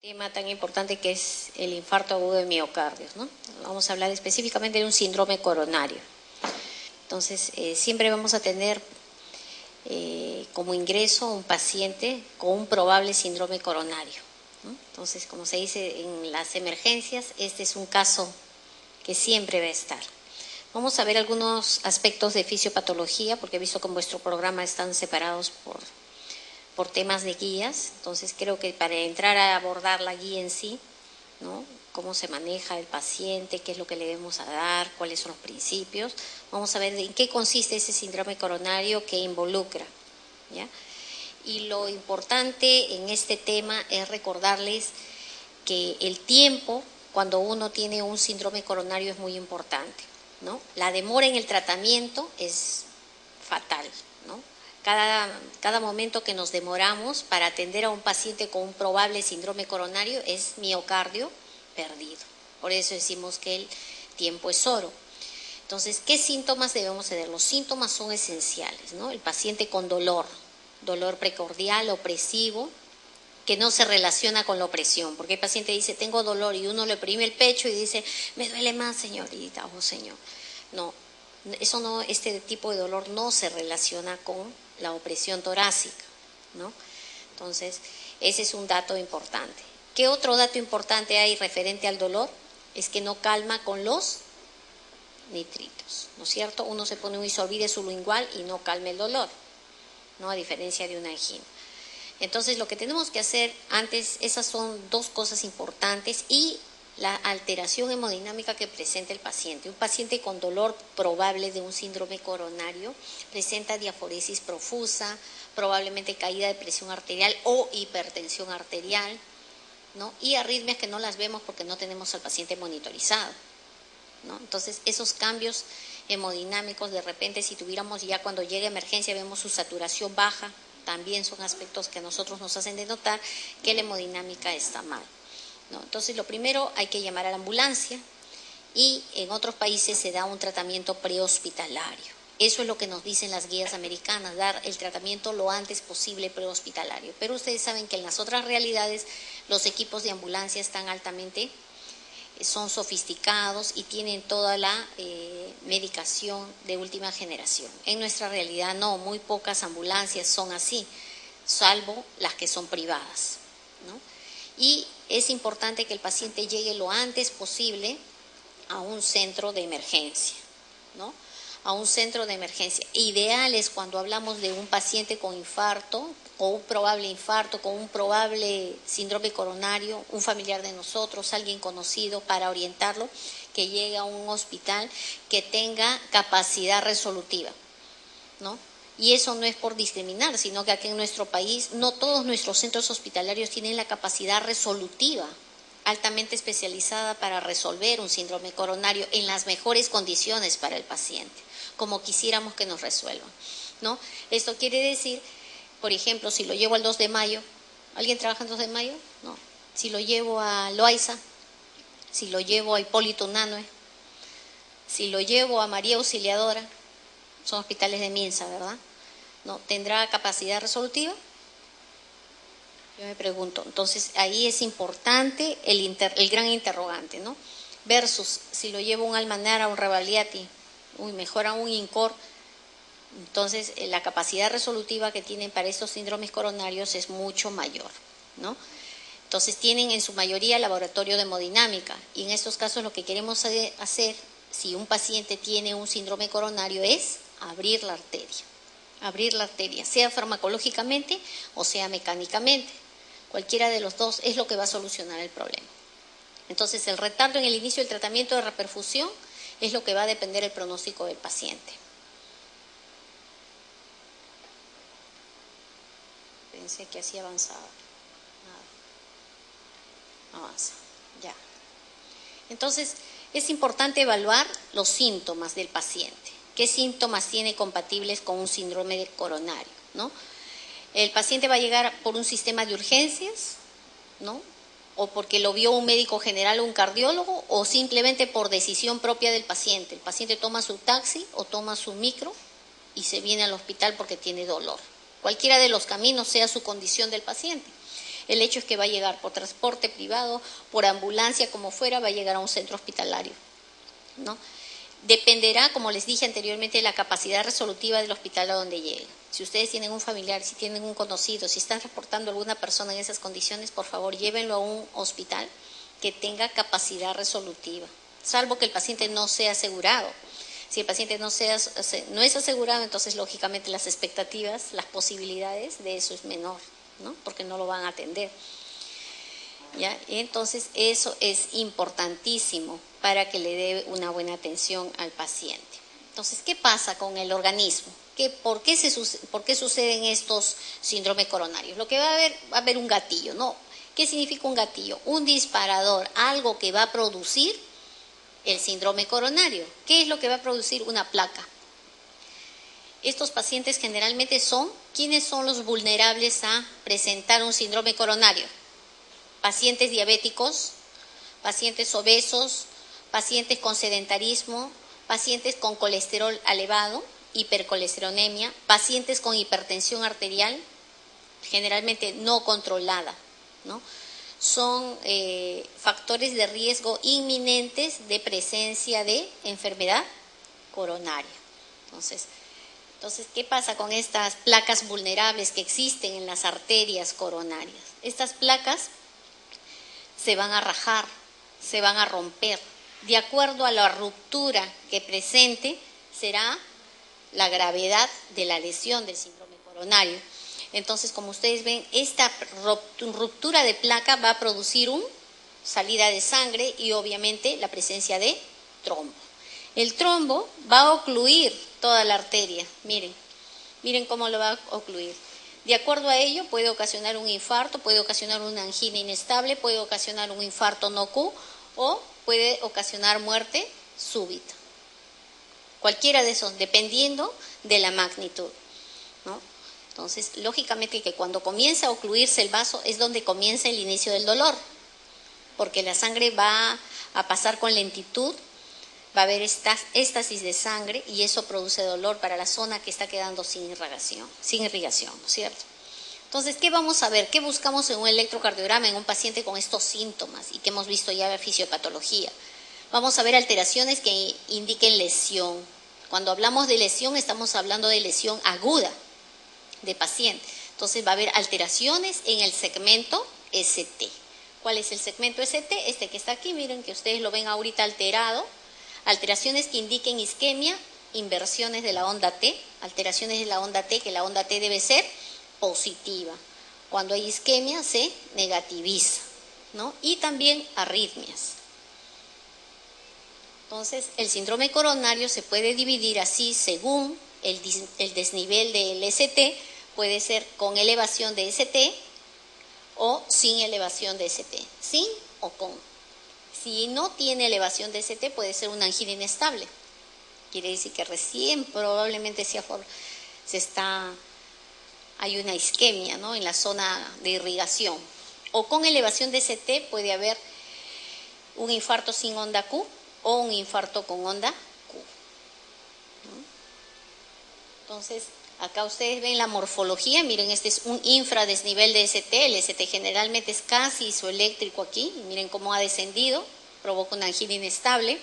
Tema tan importante que es el infarto agudo de miocardio, ¿no? Vamos a hablar específicamente de un síndrome coronario. Entonces, siempre vamos a tener como ingreso un paciente con un probable síndrome coronario, ¿no? Entonces, como se dice en las emergencias, este es un caso que siempre va a estar. Vamos a ver algunos aspectos de fisiopatología, porque he visto que en vuestro programa están separados por temas de guías. Entonces creo que para entrar a abordar la guía en sí, ¿no? Cómo se maneja el paciente, qué es lo que le debemos a dar, cuáles son los principios. Vamos a ver en qué consiste ese síndrome coronario que involucra, ¿ya? Y lo importante en este tema es recordarles que el tiempo, cuando uno tiene un síndrome coronario, es muy importante, ¿no? La demora en el tratamiento es fatal, ¿no? Cada momento que nos demoramos para atender a un paciente con un probable síndrome coronario es miocardio perdido. Por eso decimos que el tiempo es oro. Entonces, ¿qué síntomas debemos tener? Los síntomas son esenciales, ¿no? El paciente con dolor precordial, opresivo, que no se relaciona con la opresión, porque el paciente dice, tengo dolor, y uno le oprime el pecho y dice, me duele más, señorita o señor. No, eso no, este tipo de dolor no se relaciona con la opresión torácica, ¿no? Entonces, ese es un dato importante. ¿Qué otro dato importante hay referente al dolor? Es que no calma con los nitritos, ¿no es cierto? Uno se pone un isorbide sublingual y no calma el dolor, ¿no? A diferencia de una angina. Entonces, lo que tenemos que hacer antes, esas son dos cosas importantes, y la alteración hemodinámica que presenta el paciente. Un paciente con dolor probable de un síndrome coronario presenta diaforesis profusa, probablemente caída de presión arterial o hipertensión arterial, ¿no? Y arritmias que no las vemos porque no tenemos al paciente monitorizado, ¿no? Entonces, esos cambios hemodinámicos, de repente, si tuviéramos ya cuando llega emergencia, vemos su saturación baja, también son aspectos que a nosotros nos hacen denotar que la hemodinámica está mal, ¿no? Entonces, lo primero, hay que llamar a la ambulancia, y en otros países se da un tratamiento prehospitalario. Eso es lo que nos dicen las guías americanas, dar el tratamiento lo antes posible prehospitalario. Pero ustedes saben que en las otras realidades los equipos de ambulancia están altamente, son sofisticados y tienen toda la medicación de última generación. En nuestra realidad no, muy pocas ambulancias son así, salvo las que son privadas, ¿no? Y es importante que el paciente llegue lo antes posible a un centro de emergencia, ¿no? A un centro de emergencia. Ideal es cuando hablamos de un paciente con infarto, o un probable infarto, con un probable síndrome coronario, un familiar de nosotros, alguien conocido, para orientarlo, que llegue a un hospital que tenga capacidad resolutiva, ¿no? Y eso no es por discriminar, sino que aquí en nuestro país no todos nuestros centros hospitalarios tienen la capacidad resolutiva altamente especializada para resolver un síndrome coronario en las mejores condiciones para el paciente, como quisiéramos que nos resuelvan, ¿no? Esto quiere decir, por ejemplo, si lo llevo al 2 de mayo, ¿alguien trabaja en 2 de mayo? No. Si lo llevo a Loaiza, si lo llevo a Hipólito Unanue, si lo llevo a María Auxiliadora, son hospitales de Minsa, ¿verdad? ¿No? ¿Tendrá capacidad resolutiva? Yo me pregunto. Entonces, ahí es importante el gran interrogante, ¿no? Versus, si lo llevo a un Almanara, a un Rebagliati, mejor a un INCOR, entonces la capacidad resolutiva que tienen para estos síndromes coronarios es mucho mayor, ¿no? Entonces, tienen en su mayoría laboratorio de hemodinámica, y en estos casos lo que queremos hacer, si un paciente tiene un síndrome coronario, es abrir la arteria, sea farmacológicamente o sea mecánicamente. Cualquiera de los dos es lo que va a solucionar el problema. Entonces, el retardo en el inicio del tratamiento de reperfusión es lo que va a depender del pronóstico del paciente. Pensé que así avanzaba. Nada. Avanza. Ya. Entonces, es importante evaluar los síntomas del paciente. ¿Qué síntomas tiene compatibles con un síndrome coronario, ¿no? El paciente va a llegar por un sistema de urgencias, ¿no? O porque lo vio un médico general o un cardiólogo, o simplemente por decisión propia del paciente. El paciente toma su taxi o toma su micro y se viene al hospital porque tiene dolor. Cualquiera de los caminos sea su condición del paciente. El hecho es que va a llegar por transporte privado, por ambulancia, como fuera, va a llegar a un centro hospitalario, ¿no? Dependerá, como les dije anteriormente, de la capacidad resolutiva del hospital a donde llegue. Si ustedes tienen un familiar, si tienen un conocido, si están reportando a alguna persona en esas condiciones, por favor, llévenlo a un hospital que tenga capacidad resolutiva, salvo que el paciente no sea asegurado. Si el paciente no es asegurado, entonces, lógicamente, las expectativas, las posibilidades de eso es menor, ¿no? Porque no lo van a atender. ¿Ya? Entonces, eso es importantísimo para que le dé una buena atención al paciente. Entonces, ¿qué pasa con el organismo? ¿Por qué suceden estos síndromes coronarios? Lo que va a haber un gatillo, ¿no? ¿Qué significa un gatillo? Un disparador, algo que va a producir el síndrome coronario. ¿Qué es lo que va a producir? Una placa. Estos pacientes generalmente ¿quiénes son los vulnerables a presentar un síndrome coronario? Pacientes diabéticos, pacientes obesos, pacientes con sedentarismo, pacientes con colesterol elevado, hipercolesterolemia, pacientes con hipertensión arterial, generalmente no controlada, ¿no? Son factores de riesgo inminentes de presencia de enfermedad coronaria. Entonces, ¿qué pasa con estas placas vulnerables que existen en las arterias coronarias? Estas placas se van a rajar, se van a romper. De acuerdo a la ruptura que presente, será la gravedad de la lesión del síndrome coronario. Entonces, como ustedes ven, esta ruptura de placa va a producir una salida de sangre y obviamente la presencia de trombo. El trombo va a ocluir toda la arteria. Miren cómo lo va a ocluir. De acuerdo a ello, puede ocasionar un infarto, puede ocasionar una angina inestable, puede ocasionar un infarto no Q o puede ocasionar muerte súbita. Cualquiera de esos, dependiendo de la magnitud, ¿no? Entonces, lógicamente que cuando comienza a ocluirse el vaso es donde comienza el inicio del dolor, porque la sangre va a pasar con lentitud, va a haber éstasis de sangre y eso produce dolor para la zona que está quedando sin irrigación, ¿cierto? Entonces, ¿qué vamos a ver? ¿Qué buscamos en un electrocardiograma en un paciente con estos síntomas y que hemos visto ya en fisiopatología? Vamos a ver alteraciones que indiquen lesión. Cuando hablamos de lesión, estamos hablando de lesión aguda de paciente. Entonces, va a haber alteraciones en el segmento ST. ¿Cuál es el segmento ST? Este que está aquí, miren que ustedes lo ven ahorita alterado. Alteraciones que indiquen isquemia, inversiones de la onda T, alteraciones de la onda T, que la onda T debe ser positiva. Cuando hay isquemia se negativiza, ¿no? Y también arritmias. Entonces, el síndrome coronario se puede dividir así según el desnivel del ST, puede ser con elevación de ST o sin elevación de ST, sin o con. Si no tiene elevación de ST, puede ser una angina inestable. Quiere decir que recién probablemente hay una isquemia, ¿no?, en la zona de irrigación. O con elevación de ST puede haber un infarto sin onda Q o un infarto con onda Q, ¿no? Entonces, acá ustedes ven la morfología. Miren, este es un infradesnivel de ST. El ST generalmente es casi isoeléctrico aquí. Y miren cómo ha descendido, provoca una angina inestable.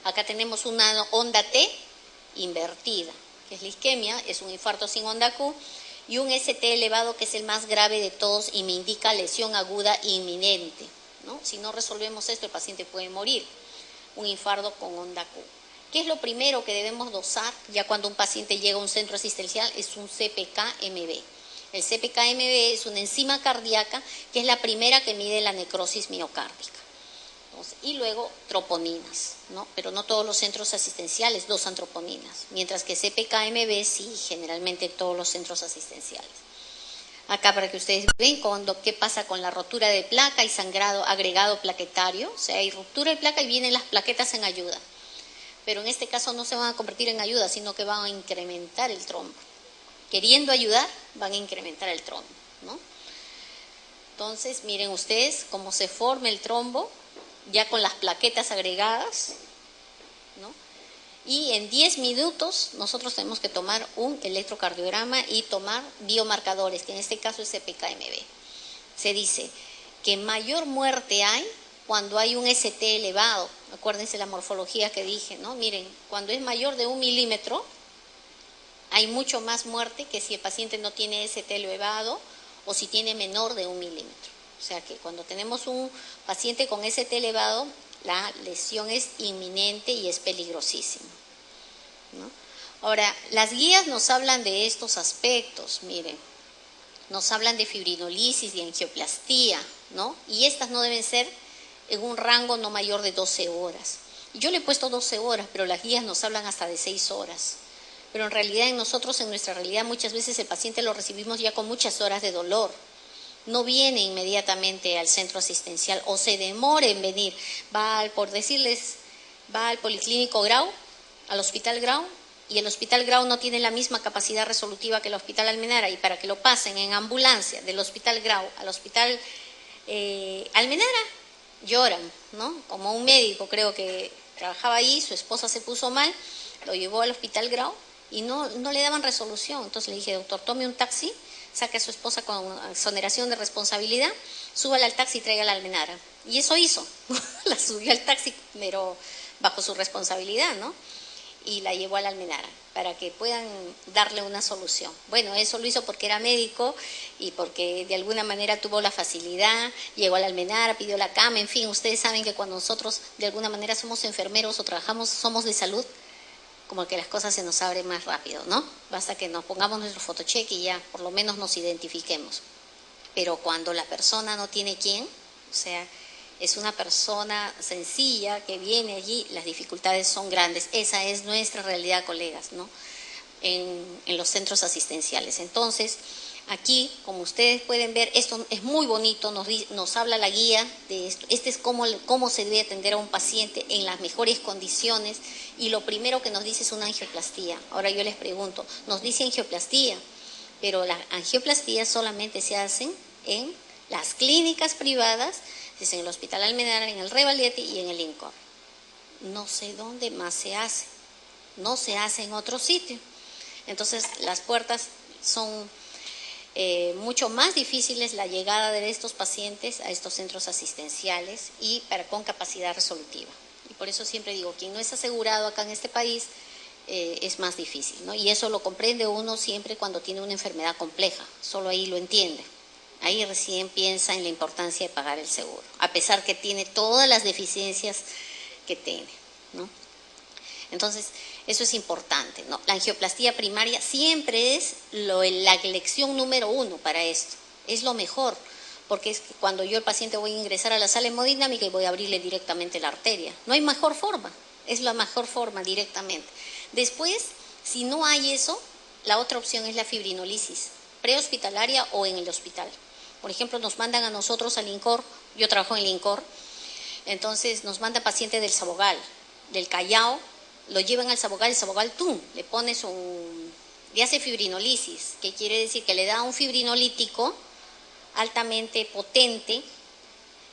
Acá tenemos una onda T invertida, que es la isquemia, es un infarto sin onda Q, y un ST elevado, que es el más grave de todos y me indica lesión aguda inminente, ¿no? Si no resolvemos esto, el paciente puede morir. Un infarto con onda Q. ¿Qué es lo primero que debemos dosar ya cuando un paciente llega a un centro asistencial? Es un CPK-MB. El CPK-MB es una enzima cardíaca que es la primera que mide la necrosis miocárdica. Entonces, y luego troponinas, ¿no? Pero no todos los centros asistenciales dosan troponinas, mientras que CPK-MB sí, generalmente en todos los centros asistenciales. Acá para que ustedes vean qué pasa con la rotura de placa y sangrado agregado plaquetario. O sea, hay ruptura de placa y vienen las plaquetas en ayuda. Pero en este caso no se van a convertir en ayuda, sino que van a incrementar el trombo. Queriendo ayudar, van a incrementar el trombo, ¿no? Entonces, miren ustedes cómo se forma el trombo, ya con las plaquetas agregadas, ¿no? Y en 10 minutos nosotros tenemos que tomar un electrocardiograma y tomar biomarcadores, que en este caso es CPK-MB. se dice que mayor muerte hay cuando hay un ST elevado. Acuérdense la morfología que dije, ¿no? Miren, cuando es mayor de 1 milímetro, hay mucho más muerte que si el paciente no tiene ST elevado o si tiene menor de 1 milímetro. O sea que cuando tenemos un paciente con ST elevado, la lesión es inminente y es peligrosísima, ¿no? Ahora, las guías nos hablan de estos aspectos, miren, nos hablan de fibrinolisis y angioplastía, ¿no? Y estas no deben ser en un rango no mayor de 12 horas. Yo le he puesto 12 horas, pero las guías nos hablan hasta de 6 horas. Pero en realidad en nuestra realidad, muchas veces el paciente lo recibimos ya con muchas horas de dolor. No viene inmediatamente al centro asistencial o se demora en venir. Por decirles, va al Policlínico Grau, al Hospital Grau, y el Hospital Grau no tiene la misma capacidad resolutiva que el Hospital Almenara, y para que lo pasen en ambulancia del Hospital Grau al Hospital Almenara, lloran, ¿no? Como un médico, creo que trabajaba ahí, su esposa se puso mal, lo llevó al Hospital Grau y no le daban resolución. Entonces le dije, doctor, tome un taxi, saque a su esposa con exoneración de responsabilidad, súbala al taxi y tráigala a la Almenara. Y eso hizo, la subió al taxi, pero bajo su responsabilidad, ¿no? Y la llevó a la Almenara para que puedan darle una solución. Bueno, eso lo hizo porque era médico y porque de alguna manera tuvo la facilidad, llegó a la Almenara, pidió la cama, en fin, ustedes saben que cuando nosotros de alguna manera somos enfermeros o trabajamos, somos de salud, como que las cosas se nos abren más rápido, ¿no? Basta que nos pongamos nuestro fotocheque y ya por lo menos nos identifiquemos. Pero cuando la persona no tiene quién, o sea, es una persona sencilla que viene allí, las dificultades son grandes. Esa es nuestra realidad, colegas, ¿no? En los centros asistenciales. Entonces, aquí, como ustedes pueden ver, esto es muy bonito, nos habla la guía de esto. Este es cómo se debe atender a un paciente en las mejores condiciones, y lo primero que nos dice es una angioplastía. Ahora yo les pregunto, nos dice angioplastía, pero las angioplastías solamente se hacen en las clínicas privadas, es en el Hospital Almenara, en el Revalete y en el INCOR. No sé dónde más se hace, no se hace en otro sitio. Entonces las puertas son mucho más difíciles, la llegada de estos pacientes a estos centros asistenciales y con capacidad resolutiva. Y por eso siempre digo, quien no es asegurado acá en este país es más difícil, ¿no? Y eso lo comprende uno siempre cuando tiene una enfermedad compleja, solo ahí lo entiende. Ahí recién piensa en la importancia de pagar el seguro, a pesar que tiene todas las deficiencias que tiene, ¿no? Entonces, eso es importante, ¿no? La angioplastía primaria siempre es la elección número 1 para esto, es lo mejor, porque es que cuando yo el paciente voy a ingresar a la sala hemodinámica y voy a abrirle directamente la arteria, no hay mejor forma, es la mejor forma directamente. Después, si no hay eso, la otra opción es la fibrinolisis, prehospitalaria o en el hospital. Por ejemplo, nos mandan a nosotros al INCOR, yo trabajo en el INCOR, entonces nos manda paciente del Sabogal, del Callao, lo llevan al Sabogal, el Sabogal, ¡tum!, le pones le hace fibrinolisis, que quiere decir que le da un fibrinolítico altamente potente.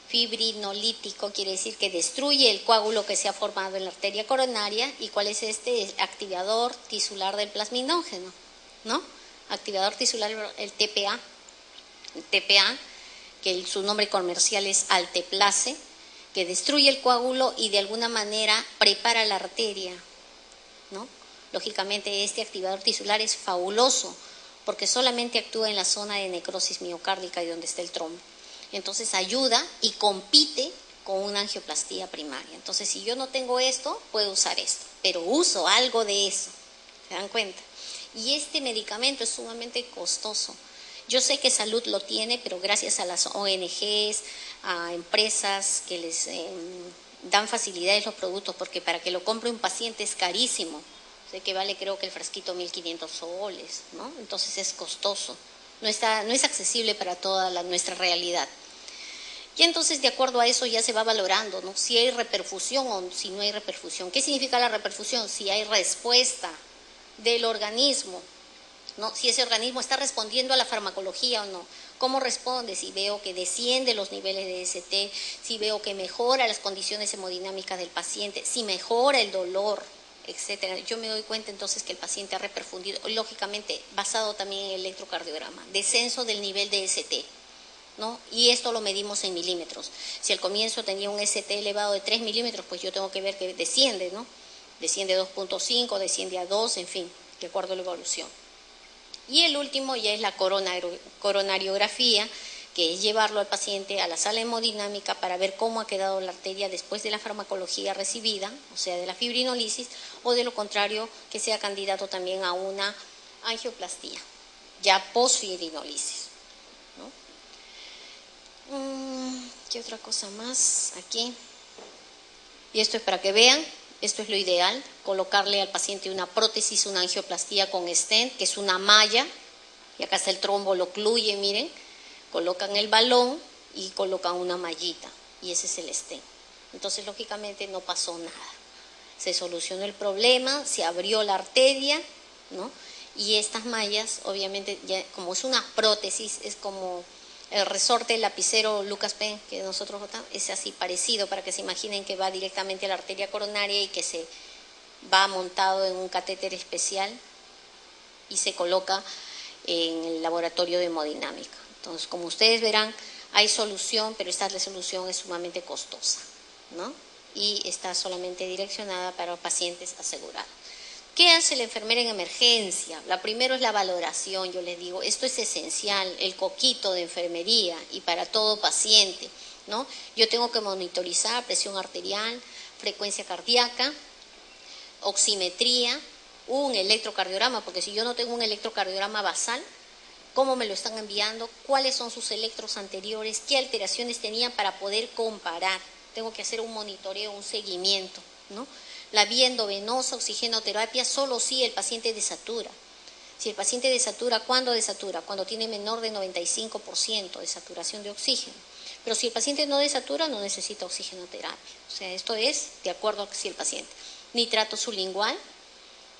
Fibrinolítico quiere decir que destruye el coágulo que se ha formado en la arteria coronaria. ¿Y cuál es este? El activador tisular del plasminógeno, ¿no? Activador tisular, el TPA. El TPA, que su nombre comercial es Alteplase, que destruye el coágulo y de alguna manera prepara la arteria, ¿no? Lógicamente este activador tisular es fabuloso porque solamente actúa en la zona de necrosis miocárdica y donde está el trombo. Entonces ayuda y compite con una angioplastía primaria. Entonces si yo no tengo esto, puedo usar esto, pero uso algo de eso, ¿se dan cuenta? Y este medicamento es sumamente costoso. Yo sé que salud lo tiene, pero gracias a las ONGs, a empresas que les dan facilidades los productos, porque para que lo compre un paciente es carísimo. Sé que vale, creo que el frasquito 1.500 soles, ¿no? Entonces es costoso. No es accesible para toda nuestra realidad. Y entonces, de acuerdo a eso, ya se va valorando, ¿no? Si hay reperfusión o si no hay reperfusión. ¿Qué significa la reperfusión? Si hay respuesta del organismo, ¿no? Si ese organismo está respondiendo a la farmacología o no. ¿Cómo responde? Si veo que desciende los niveles de ST, si veo que mejora las condiciones hemodinámicas del paciente, si mejora el dolor, etcétera. Yo me doy cuenta entonces que el paciente ha reperfundido, lógicamente basado también en el electrocardiograma, descenso del nivel de ST, ¿no? Y esto lo medimos en milímetros. Si al comienzo tenía un ST elevado de 3 milímetros, pues yo tengo que ver que desciende, ¿no? Desciende 2.5, desciende a 2, en fin, de acuerdo a la evolución. Y el último ya es la coronariografía, que es llevarlo al paciente a la sala hemodinámica para ver cómo ha quedado la arteria después de la farmacología recibida, o sea, de la fibrinólisis, o de lo contrario, que sea candidato también a una angioplastía, ya post-fibrinólisis, ¿no? ¿Qué otra cosa más aquí? Y esto es para que vean, esto es lo ideal, colocarle al paciente una prótesis, una angioplastía con stent, que es una malla, y acá está el trombo, lo ocluye, miren, colocan el balón y colocan una mallita, y ese es el stent. Entonces, lógicamente, no pasó nada. Se solucionó el problema, se abrió la arteria, ¿no? Y estas mallas, obviamente, ya, como es una prótesis, es como el resorte, el lapicero Lucas Pen que nosotros votamos, es así parecido, para que se imaginen que va directamente a la arteria coronaria y que se va montado en un catéter especial y se coloca en el laboratorio de hemodinámica. Entonces, como ustedes verán, hay solución, pero esta solución es sumamente costosa, ¿no? Y está solamente direccionada para pacientes asegurados. ¿Qué hace la enfermera en emergencia? La primero es la valoración, yo les digo, esto es esencial, el coquito de enfermería y para todo paciente, ¿no? Yo tengo que monitorizar presión arterial, frecuencia cardíaca, oximetría, un electrocardiograma, porque si yo no tengo un electrocardiograma basal, ¿cómo me lo están enviando? ¿Cuáles son sus electros anteriores? ¿Qué alteraciones tenían para poder comparar? Tengo que hacer un monitoreo, un seguimiento, ¿no? La vía endovenosa, oxigenoterapia, solo si el paciente desatura. Si el paciente desatura, ¿cuándo desatura? Cuando tiene menor de 95% de saturación de oxígeno. Pero si el paciente no desatura, no necesita oxigenoterapia. O sea, esto es de acuerdo a si el paciente. Nitrato sublingual,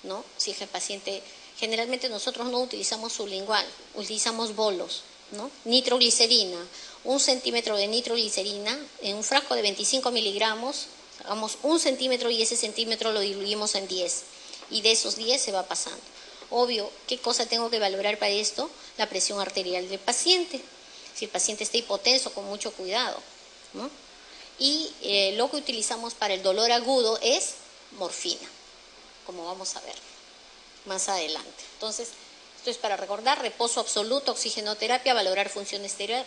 ¿no? Si es el paciente, generalmente nosotros no utilizamos sublingual, utilizamos bolos, ¿no? Nitroglicerina, 1 centímetro de nitroglicerina en un frasco de 25 miligramos, hagamos 1 centímetro y ese centímetro lo diluimos en 10 y de esos 10 se va pasando. Obvio, ¿qué cosa tengo que valorar para esto? La presión arterial del paciente. Si el paciente está hipotenso, con mucho cuidado, ¿no? Y lo que utilizamos para el dolor agudo es morfina, como vamos a ver más adelante. Entonces, esto es para recordar: reposo absoluto, oxigenoterapia, valorar función exterior,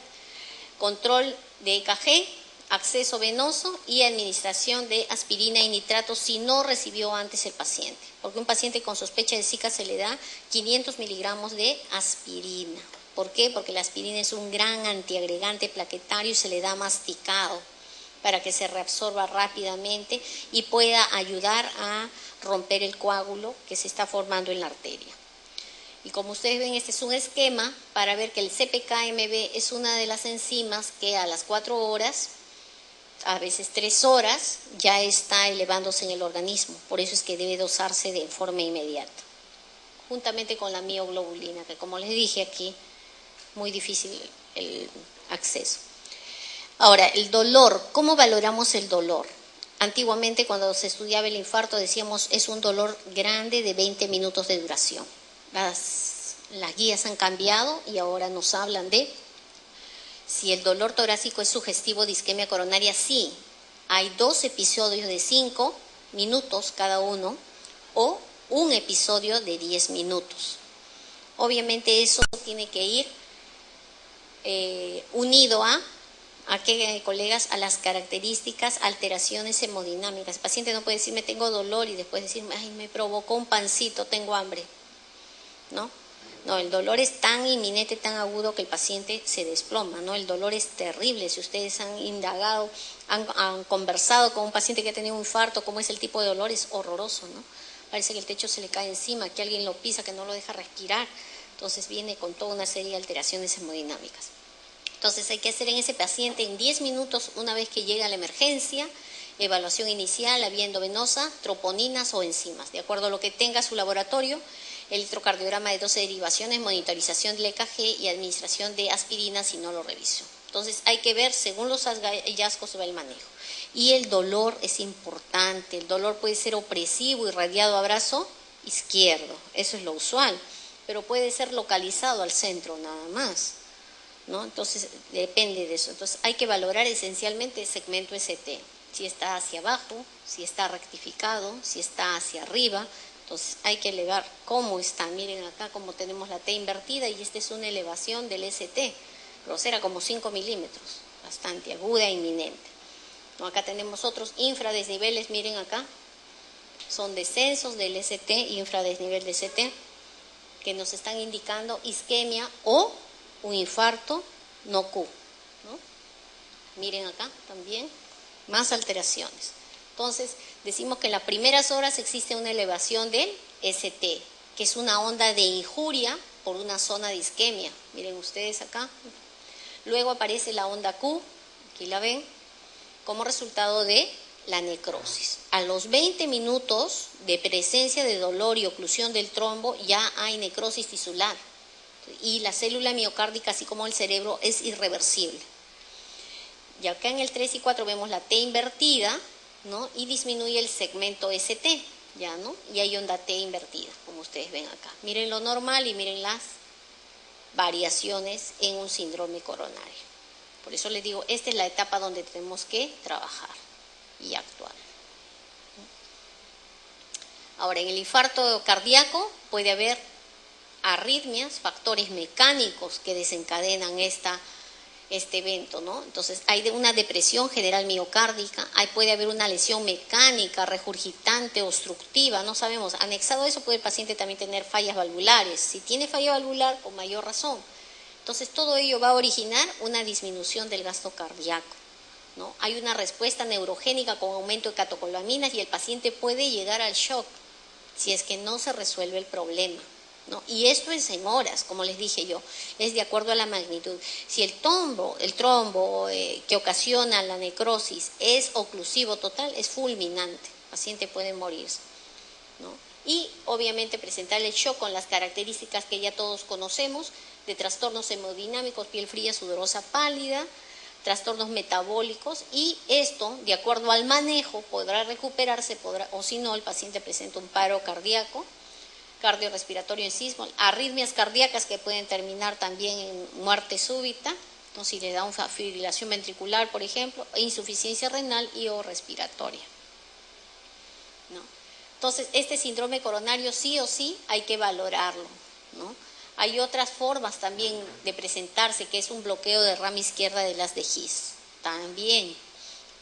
control de EKG, acceso venoso y administración de aspirina y nitrato si no recibió antes el paciente. Porque un paciente con sospecha de Zika se le da 500 miligramos de aspirina. ¿Por qué? Porque la aspirina es un gran antiagregante plaquetario y se le da masticado para que se reabsorba rápidamente y pueda ayudar a romper el coágulo que se está formando en la arteria. Y como ustedes ven, este es un esquema para ver que el CPK-MB es una de las enzimas que a las 4 horas, a veces 3 horas, ya está elevándose en el organismo. Por eso es que debe dosarse de forma inmediata, juntamente con la mioglobulina, que como les dije aquí, muy difícil el acceso. Ahora, el dolor, ¿cómo valoramos el dolor? Antiguamente, cuando se estudiaba el infarto, decíamos es un dolor grande de 20 minutos de duración. Las guías han cambiado y ahora nos hablan de si el dolor torácico es sugestivo de isquemia coronaria. Sí, hay 2 episodios de 5 minutos cada uno o un episodio de 10 minutos. Obviamente eso tiene que ir unido a qué, colegas, a las características, alteraciones hemodinámicas. El paciente no puede decirme tengo dolor y después decirme, ay, me provocó un pancito, tengo hambre, ¿no? No, el dolor es tan inminente, tan agudo que el paciente se desploma, ¿no? El dolor es terrible. Si ustedes han indagado, han conversado con un paciente que ha tenido un infarto, cómo es el tipo de dolor, es horroroso, ¿no? Parece que el techo se le cae encima, que alguien lo pisa, que no lo deja respirar. Entonces viene con toda una serie de alteraciones hemodinámicas. Entonces hay que hacer en ese paciente en 10 minutos, una vez que llega a la emergencia, evaluación inicial, la vía endovenosa, troponinas o enzimas, de acuerdo a lo que tenga su laboratorio, electrocardiograma de 12 derivaciones, monitorización del EKG y administración de aspirina si no lo revisó. Entonces hay que ver, según los hallazgos va el manejo. Y el dolor es importante, el dolor puede ser opresivo, irradiado a brazo izquierdo, eso es lo usual, pero puede ser localizado al centro nada más, ¿no? Entonces, depende de eso. Entonces, hay que valorar esencialmente el segmento ST. Si está hacia abajo, si está rectificado, si está hacia arriba. Entonces, hay que elevar cómo está. Miren acá cómo tenemos la T invertida y esta es una elevación del ST. Grosera, como 5 milímetros. Bastante aguda e inminente. ¿No? Acá tenemos otros infradesniveles, miren acá. Son descensos del ST, infradesnivel de ST, que nos están indicando isquemia o un infarto no Q, ¿no? Miren acá también, más alteraciones. Entonces, decimos que en las primeras horas existe una elevación del ST, que es una onda de injuria por una zona de isquemia. Miren ustedes acá. Luego aparece la onda Q, aquí la ven, como resultado de la necrosis. A los 20 minutos de presencia de dolor y oclusión del trombo ya hay necrosis tisular. Y la célula miocárdica, así como el cerebro, es irreversible. Y acá en el 3 y 4 vemos la T invertida, ¿no? Y disminuye el segmento ST, ¿ya, no? Y hay onda T invertida, como ustedes ven acá. Miren lo normal y miren las variaciones en un síndrome coronario. Por eso les digo, esta es la etapa donde tenemos que trabajar y actuar. Ahora, en el infarto cardíaco puede haber arritmias, factores mecánicos que desencadenan este evento, ¿no? Entonces, hay una depresión general miocárdica, puede haber una lesión mecánica, regurgitante, obstructiva, no sabemos. Anexado a eso puede el paciente también tener fallas valvulares. Si tiene falla valvular, con mayor razón. Entonces, todo ello va a originar una disminución del gasto cardíaco, ¿no? Hay una respuesta neurogénica con aumento de catecolaminas y el paciente puede llegar al shock si es que no se resuelve el problema, ¿no? Y esto es en horas, como les dije yo, es de acuerdo a la magnitud. Si el trombo que ocasiona la necrosis es oclusivo total, es fulminante, el paciente puede morirse, ¿no? Y obviamente presentar el shock con las características que ya todos conocemos, de trastornos hemodinámicos, piel fría, sudorosa, pálida, trastornos metabólicos, y esto, de acuerdo al manejo, podrá recuperarse, o si no, el paciente presenta un paro cardíaco, cardiorrespiratorio en sismo, arritmias cardíacas que pueden terminar también en muerte súbita, ¿no? Si le da una fibrilación ventricular, por ejemplo, e insuficiencia renal y o respiratoria, ¿no? Entonces, este síndrome coronario sí o sí hay que valorarlo, ¿no? Hay otras formas también de presentarse, que es un bloqueo de rama izquierda de las de His, también.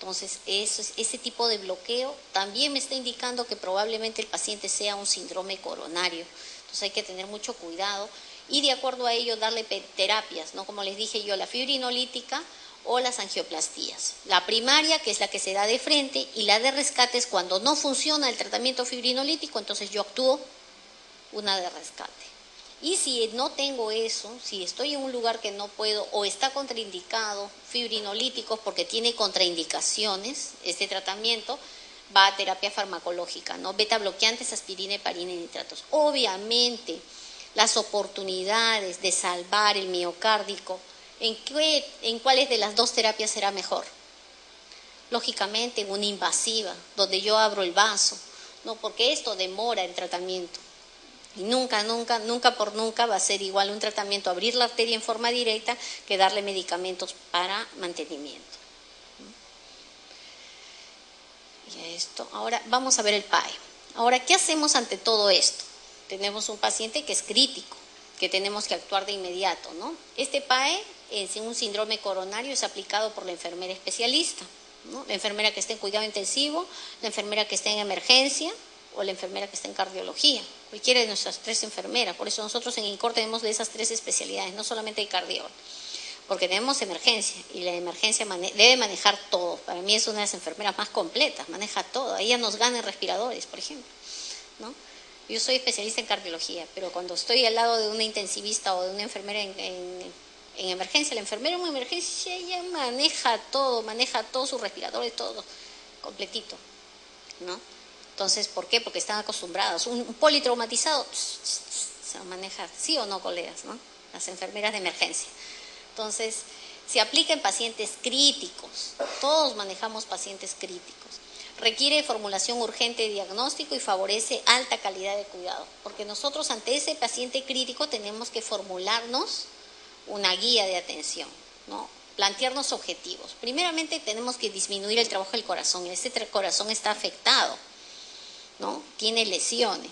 Entonces, ese tipo de bloqueo también me está indicando que probablemente el paciente sea un síndrome coronario. Entonces, hay que tener mucho cuidado y de acuerdo a ello darle terapias, ¿no? Como les dije yo, la fibrinolítica o las angioplastías. La primaria, que es la que se da de frente, y la de rescate es cuando no funciona el tratamiento fibrinolítico, entonces yo actúo una de rescate. Y si no tengo eso, si estoy en un lugar que no puedo o está contraindicado fibrinolíticos porque tiene contraindicaciones, este tratamiento va a terapia farmacológica, ¿no? Beta bloqueantes, aspirina, heparina y nitratos. Obviamente, las oportunidades de salvar el miocárdico, ¿en cuáles de las dos terapias será mejor? Lógicamente, en una invasiva, donde yo abro el vaso, ¿no? Porque esto demora el tratamiento. Y nunca va a ser igual un tratamiento, abrir la arteria en forma directa, que darle medicamentos para mantenimiento. Y esto, ahora vamos a ver el PAE. Ahora, ¿qué hacemos ante todo esto? Tenemos un paciente que es crítico, que tenemos que actuar de inmediato, ¿no? Este PAE, en un síndrome coronario, es aplicado por la enfermera especialista, ¿no? La enfermera que está en cuidado intensivo, la enfermera que está en emergencia, o la enfermera que está en cardiología, cualquiera de nuestras 3 enfermeras. Por eso nosotros en INCOR tenemos de esas 3 especialidades, no solamente hay cardiólogo, porque tenemos emergencia y la emergencia debe manejar todo. Para mí es una de las enfermeras más completas, maneja todo. Ella nos gana en respiradores, por ejemplo, ¿no? Yo soy especialista en cardiología, pero cuando estoy al lado de una intensivista o de una enfermera en emergencia, la enfermera en emergencia ella maneja todos sus respiradores, todo completito, ¿no? Entonces, ¿por qué? Porque están acostumbrados. Un politraumatizado se maneja, ¿sí o no, colegas, no? Las enfermeras de emergencia. Entonces, se aplica en pacientes críticos. Todos manejamos pacientes críticos. Requiere formulación urgente de diagnóstico y favorece alta calidad de cuidado. Porque nosotros ante ese paciente crítico tenemos que formularnos una guía de atención, ¿no? Plantearnos objetivos. Primeramente tenemos que disminuir el trabajo del corazón. Este corazón está afectado, ¿no? Tiene lesiones.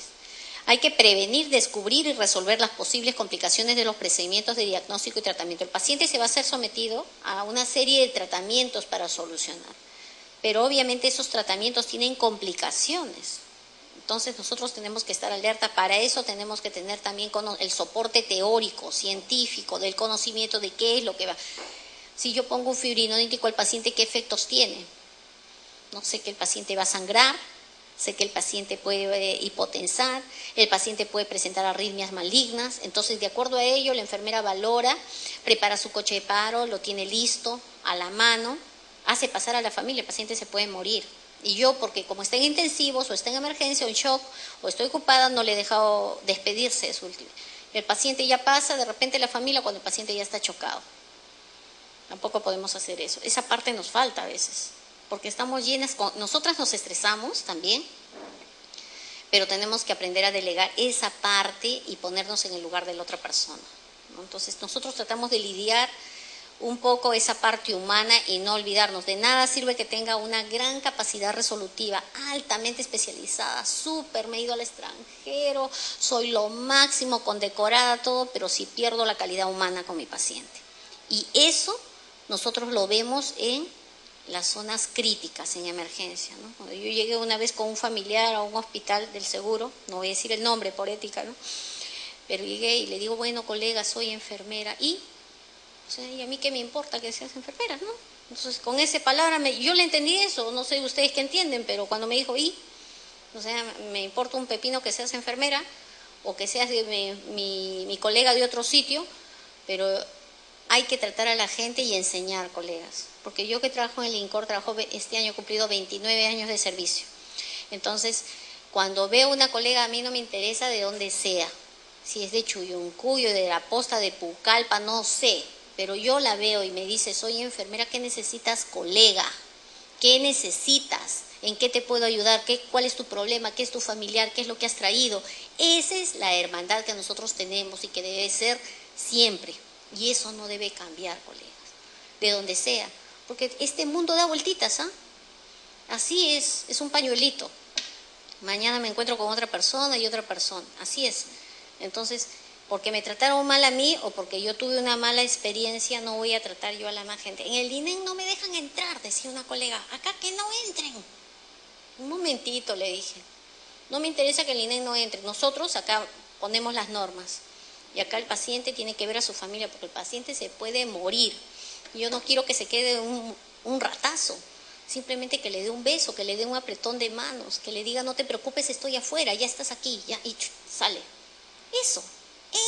Hay que prevenir, descubrir y resolver las posibles complicaciones de los procedimientos de diagnóstico y tratamiento. El paciente se va a ser sometido a una serie de tratamientos para solucionar, pero obviamente esos tratamientos tienen complicaciones. Entonces nosotros tenemos que estar alerta. Para eso tenemos que tener también el soporte teórico, científico, del conocimiento de qué es lo que va. Si yo pongo un fibrinolítico al paciente, ¿qué efectos tiene? No sé, que el paciente va a sangrar, sé que el paciente puede hipotensar, el paciente puede presentar arritmias malignas. Entonces, de acuerdo a ello, la enfermera valora, prepara su coche de paro, lo tiene listo, a la mano, hace pasar a la familia, el paciente se puede morir. Y yo, porque como está en intensivos, o está en emergencia, o en shock, o estoy ocupada, no le he dejado despedirse de su último. El paciente ya pasa, de repente la familia, cuando el paciente ya está chocado. Tampoco podemos hacer eso. Esa parte nos falta a veces, porque estamos llenas, nosotras nos estresamos también, pero tenemos que aprender a delegar esa parte y ponernos en el lugar de la otra persona, ¿no? Entonces nosotros tratamos de lidiar un poco esa parte humana y no olvidarnos. De nada sirve que tenga una gran capacidad resolutiva, altamente especializada, súper, me he ido al extranjero, soy lo máximo, condecorada, todo, pero si pierdo la calidad humana con mi paciente. Y eso nosotros lo vemos en las zonas críticas, en emergencia, ¿no? Cuando yo llegué una vez con un familiar a un hospital del seguro, no voy a decir el nombre por ética, ¿no? Pero llegué y le digo, bueno, colega, soy enfermera, y a mí qué me importa que seas enfermera, ¿no? Entonces, con esa palabra, yo le entendí eso, no sé ustedes qué entienden, pero cuando me dijo, me importa un pepino que seas enfermera, o que seas mi colega de otro sitio, pero hay que tratar a la gente y enseñar, colegas. Porque yo que trabajo en el INCOR, este año he cumplido 29 años de servicio. Entonces, cuando veo una colega, a mí no me interesa de dónde sea. Si es de Chuyuncuyo, de la Posta, de Pucallpa, no sé. Pero yo la veo y me dice, soy enfermera, ¿qué necesitas, colega? ¿Qué necesitas? ¿En qué te puedo ayudar? ¿Cuál es tu problema? ¿Qué es tu familiar? ¿Qué es lo que has traído? Esa es la hermandad que nosotros tenemos y que debe ser siempre. Y eso no debe cambiar, colegas, de donde sea. Porque este mundo da vueltitas, ¿ah? Así es un pañuelito. Mañana me encuentro con otra persona y otra persona. Así es. Entonces, porque me trataron mal a mí o porque yo tuve una mala experiencia, no voy a tratar yo a la más gente. En el INEN no me dejan entrar, decía una colega. Acá que no entren. Un momentito, le dije. No me interesa que el INEN no entre. Nosotros acá ponemos las normas. Y acá el paciente tiene que ver a su familia, porque el paciente se puede morir. Yo no quiero que se quede un ratazo. Simplemente que le dé un beso, que le dé un apretón de manos, que le diga, no te preocupes, estoy afuera, ya estás aquí, ya, y sale.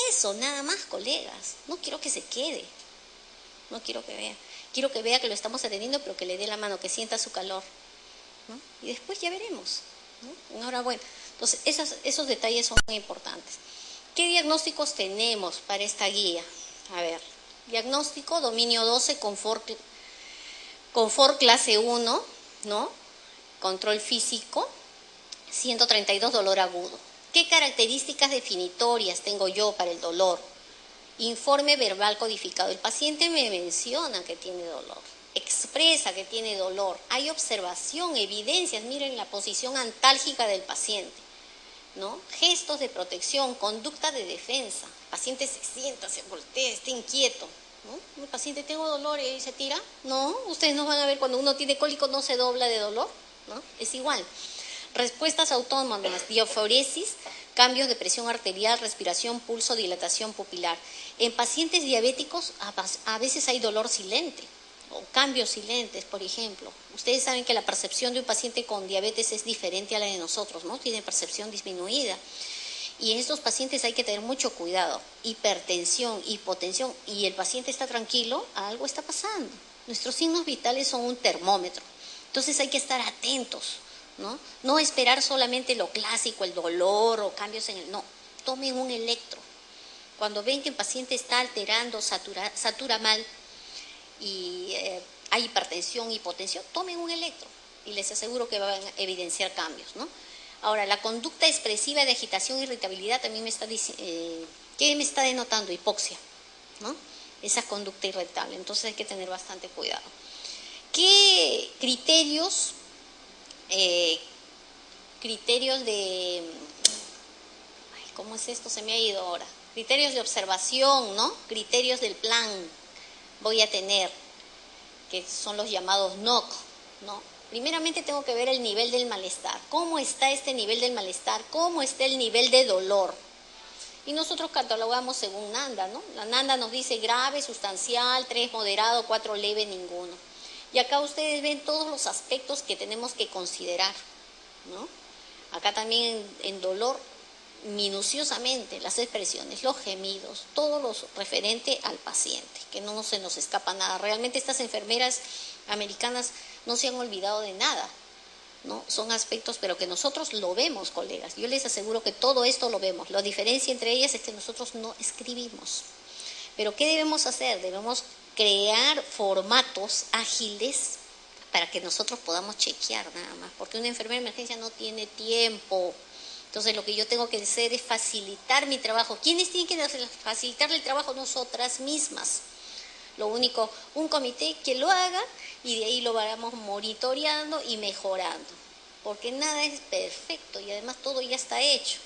Eso, nada más, colegas. No quiero que se quede. No quiero que vea. Quiero que vea que lo estamos atendiendo, pero que le dé la mano, que sienta su calor, ¿no? Y después ya veremos, ¿no? Enhorabuena. Entonces, esos detalles son muy importantes. ¿Qué diagnósticos tenemos para esta guía? A ver, diagnóstico, dominio 12, confort clase 1, ¿no? Control físico, 132, dolor agudo. ¿Qué características definitorias tengo yo para el dolor? Informe verbal codificado. El paciente me menciona que tiene dolor, expresa que tiene dolor. Hay observación, evidencias. Miren la posición antálgica del paciente, ¿no? Gestos de protección, conducta de defensa. El paciente se sienta, se voltea, está inquieto, ¿no? El paciente, tengo dolor, y se tira. No, ustedes no van a ver, cuando uno tiene cólico no se dobla de dolor, ¿no? Es igual. Respuestas autónomas, diaforesis, cambios de presión arterial, respiración, pulso, dilatación pupilar. En pacientes diabéticos a veces hay dolor silente o cambios silentes, por ejemplo. Ustedes saben que la percepción de un paciente con diabetes es diferente a la de nosotros, ¿no? Tiene percepción disminuida. Y en estos pacientes hay que tener mucho cuidado. Hipertensión, hipotensión, y el paciente está tranquilo, algo está pasando. Nuestros signos vitales son un termómetro. Entonces hay que estar atentos, ¿no? No esperar solamente lo clásico, el dolor o cambios en el... No, tomen un electro. Cuando ven que el paciente está alterando, satura mal y hay hipertensión, hipotensión, tomen un electro y les aseguro que van a evidenciar cambios, ¿no? Ahora, la conducta expresiva de agitación e irritabilidad también me está diciendo, ¿qué me está denotando? Hipoxia, ¿no? esa conducta irritable. Entonces hay que tener bastante cuidado. ¿Qué criterios de... ¿Cómo es esto? Se me ha ido ahora. Criterios de observación, ¿no? Criterios del plan voy a tener, que son los llamados NOC, ¿no? Primeramente tengo que ver el nivel del malestar. ¿Cómo está este nivel del malestar? ¿Cómo está el nivel de dolor? Y nosotros catalogamos según Nanda, ¿no? La Nanda nos dice grave, sustancial, 3 moderado, 4 leve, ninguno. Y acá ustedes ven todos los aspectos que tenemos que considerar, ¿no? Acá también en dolor, minuciosamente las expresiones, los gemidos, todo lo referente al paciente, que no se nos escapa nada. Realmente estas enfermeras americanas no se han olvidado de nada, ¿no? Son aspectos, pero que nosotros lo vemos, colegas. Yo les aseguro que todo esto lo vemos. La diferencia entre ellas es que nosotros no escribimos. Pero ¿qué debemos hacer? Debemos crear formatos ágiles para que nosotros podamos chequear nada más, porque una enfermera de emergencia no tiene tiempo. Entonces lo que yo tengo que hacer es facilitar mi trabajo. ¿Quiénes tienen que facilitarle el trabajo? Nosotras mismas. Lo único, un comité que lo haga y de ahí lo vamos monitoreando y mejorando. Porque nada es perfecto y además todo ya está hecho.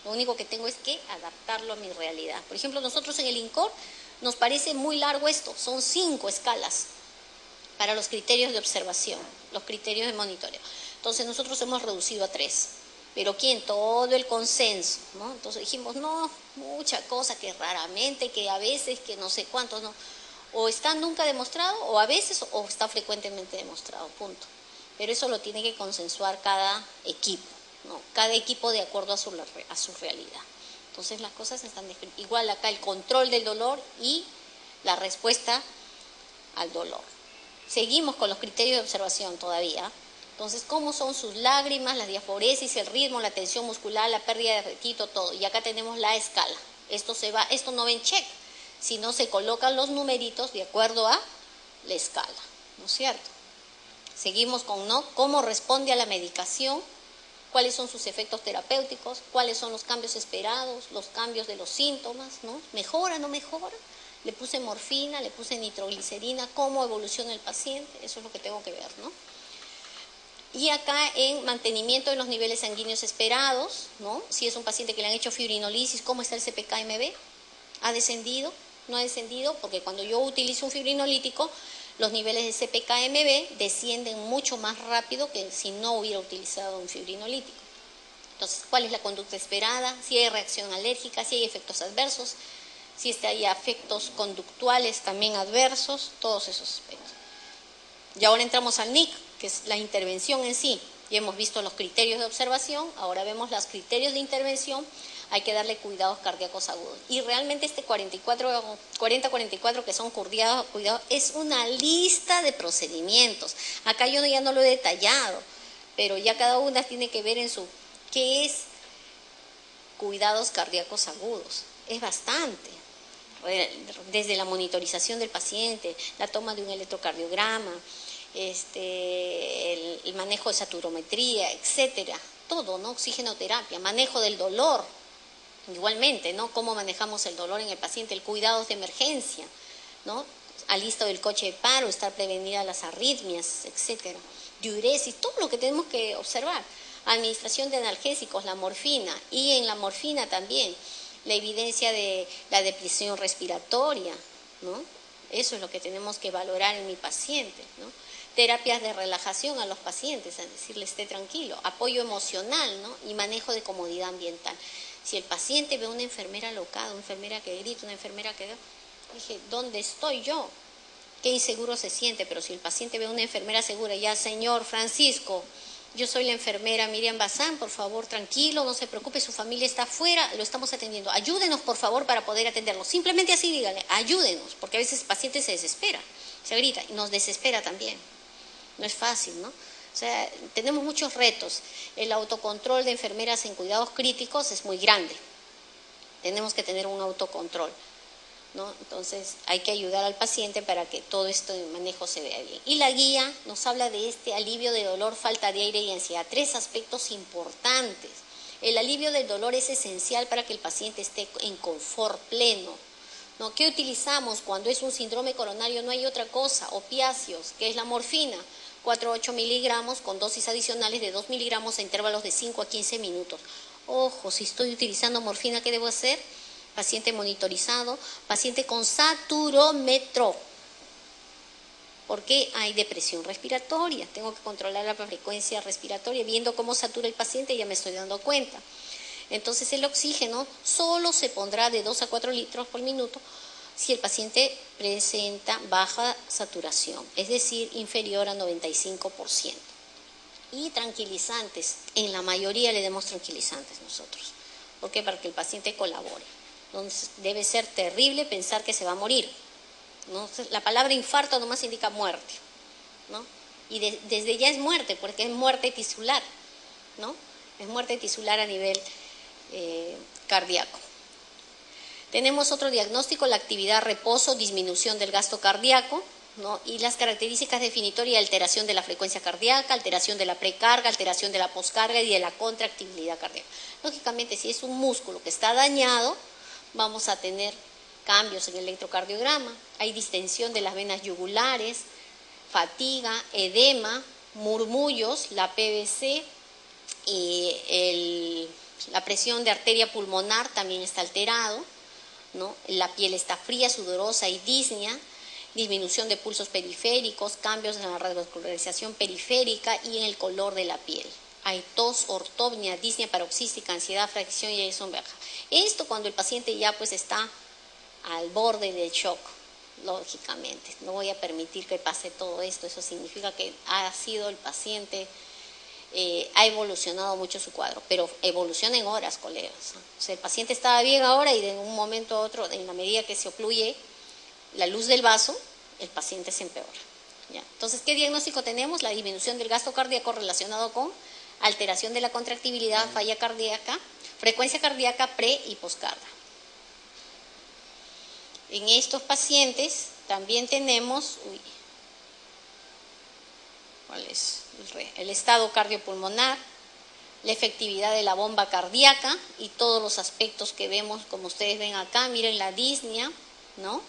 Lo único que tengo es que adaptarlo a mi realidad. Por ejemplo, nosotros en el INCOR nos parece muy largo esto. Son 5 escalas para los criterios de observación, los criterios de monitoreo. Entonces nosotros hemos reducido a 3. Pero ¿quién? Todo el consenso, ¿no? Entonces dijimos, no, mucha cosa, que raramente, que a veces, que no sé cuántos, no. O está nunca demostrado, o a veces, o está frecuentemente demostrado, punto. Pero eso lo tiene que consensuar cada equipo, ¿no? Cada equipo de acuerdo a su realidad. Entonces las cosas están descritas. Igual acá el control del dolor y la respuesta al dolor. Seguimos con los criterios de observación todavía. Entonces, ¿cómo son sus lágrimas, la diaforesis, el ritmo, la tensión muscular, la pérdida de apetito, todo? Y acá tenemos la escala. Esto no va en check, sino se colocan los numeritos de acuerdo a la escala, ¿no es cierto? Seguimos con ¿no? ¿Cómo responde a la medicación? ¿Cuáles son sus efectos terapéuticos? ¿Cuáles son los cambios esperados? Los cambios de los síntomas, ¿no? ¿Mejora, no mejora? Le puse morfina, le puse nitroglicerina, ¿cómo evoluciona el paciente? Eso es lo que tengo que ver, ¿no? Y acá en mantenimiento de los niveles sanguíneos esperados, ¿no? Si es un paciente que le han hecho fibrinolisis, ¿cómo está el CPK-MB? ¿Ha descendido? ¿No ha descendido? Porque cuando yo utilizo un fibrinolítico, los niveles de CPK-MB descienden mucho más rápido que si no hubiera utilizado un fibrinolítico. Entonces, ¿cuál es la conducta esperada? Si hay reacción alérgica, si hay efectos adversos, si hay efectos conductuales también adversos, todos esos aspectos. Y ahora entramos al NIC, que es la intervención en sí. Ya hemos visto los criterios de observación, ahora vemos los criterios de intervención. Hay que darle cuidados cardíacos agudos. Y realmente este 40-44 que son cuidados, es una lista de procedimientos. Acá yo ya no lo he detallado, pero ya cada una tiene que ver en su qué es cuidados cardíacos agudos. Es bastante. Desde la monitorización del paciente, la toma de un electrocardiograma, el manejo de saturometría, etcétera, todo, ¿no? Oxigenoterapia, manejo del dolor, igualmente, ¿no? Cómo manejamos el dolor en el paciente, el cuidado de emergencia, ¿no? Alisto del coche de paro, estar prevenida las arritmias, etcétera, diuresis, todo lo que tenemos que observar, administración de analgésicos, la morfina, y en la morfina también, la evidencia de la depresión respiratoria, ¿no? Eso es lo que tenemos que valorar en mi paciente, ¿no? Terapias de relajación a los pacientes, a decirle esté tranquilo, apoyo emocional, ¿no? Y manejo de comodidad ambiental. Si el paciente ve a una enfermera alocada, una enfermera que grita, una enfermera que... Dije, ¿dónde estoy yo? Qué inseguro se siente, pero si el paciente ve a una enfermera segura, ya, señor Francisco, yo soy la enfermera Miriam Bazán, por favor, tranquilo, no se preocupe, su familia está afuera, lo estamos atendiendo. Ayúdenos, por favor, para poder atenderlo. Simplemente así dígale, ayúdenos, porque a veces el paciente se desespera, se grita y nos desespera también. No es fácil, ¿no? O sea, tenemos muchos retos. El autocontrol de enfermeras en cuidados críticos es muy grande. Tenemos que tener un autocontrol, ¿no? Entonces hay que ayudar al paciente para que todo esto de manejo se vea bien. Y la guía nos habla de este alivio de dolor, falta de aire y ansiedad. 3 aspectos importantes. El alivio del dolor es esencial para que el paciente esté en confort pleno, ¿No? ¿Qué utilizamos cuando es un síndrome coronario? No hay otra cosa, opiáceos, que es la morfina, 4 a 8 miligramos con dosis adicionales de 2 miligramos a intervalos de 5 a 15 minutos. Ojo, si estoy utilizando morfina, ¿qué debo hacer? Paciente monitorizado, paciente con saturómetro, porque hay depresión respiratoria, tengo que controlar la frecuencia respiratoria, viendo cómo satura el paciente ya me estoy dando cuenta. Entonces el oxígeno solo se pondrá de 2 a 4 litros por minuto si el paciente presenta baja saturación, es decir, inferior a 95%. Y tranquilizantes, en la mayoría le demos tranquilizantes nosotros. ¿Por qué? Para que el paciente colabore. Entonces debe ser terrible pensar que se va a morir, ¿no? La palabra infarto nomás indica muerte, ¿no? Y desde ya es muerte, porque es muerte tisular, ¿no? Es muerte tisular a nivel cardíaco. Tenemos otro diagnóstico, la actividad reposo, disminución del gasto cardíaco, ¿no? Y las características definitorias, alteración de la frecuencia cardíaca, alteración de la precarga, alteración de la poscarga y de la contractibilidad cardíaca. Lógicamente, si es un músculo que está dañado, vamos a tener cambios en el electrocardiograma, hay distensión de las venas yugulares, fatiga, edema, murmullos, la PVC y la presión de arteria pulmonar también está alterado, ¿no? La piel está fría, sudorosa y disnea, disminución de pulsos periféricos, cambios en la revascularización periférica y en el color de la piel. Hay tos, ortopnia, disnea paroxística, ansiedad, fracción y eyección baja. Esto cuando el paciente ya pues está al borde del shock, lógicamente. No voy a permitir que pase todo esto, eso significa que ha sido el paciente, ha evolucionado mucho su cuadro, pero evoluciona en horas, colegas. O sea, el paciente estaba bien ahora y de un momento a otro, en la medida que se ocluye la luz del vaso, el paciente se empeora. ¿Ya? Entonces, ¿qué diagnóstico tenemos? La disminución del gasto cardíaco relacionado con alteración de la contractibilidad, falla cardíaca, frecuencia cardíaca pre y poscarga. En estos pacientes también tenemos ¿cuál es? El estado cardiopulmonar, la efectividad de la bomba cardíaca y todos los aspectos que vemos, como ustedes ven acá, miren la disnea, ¿no?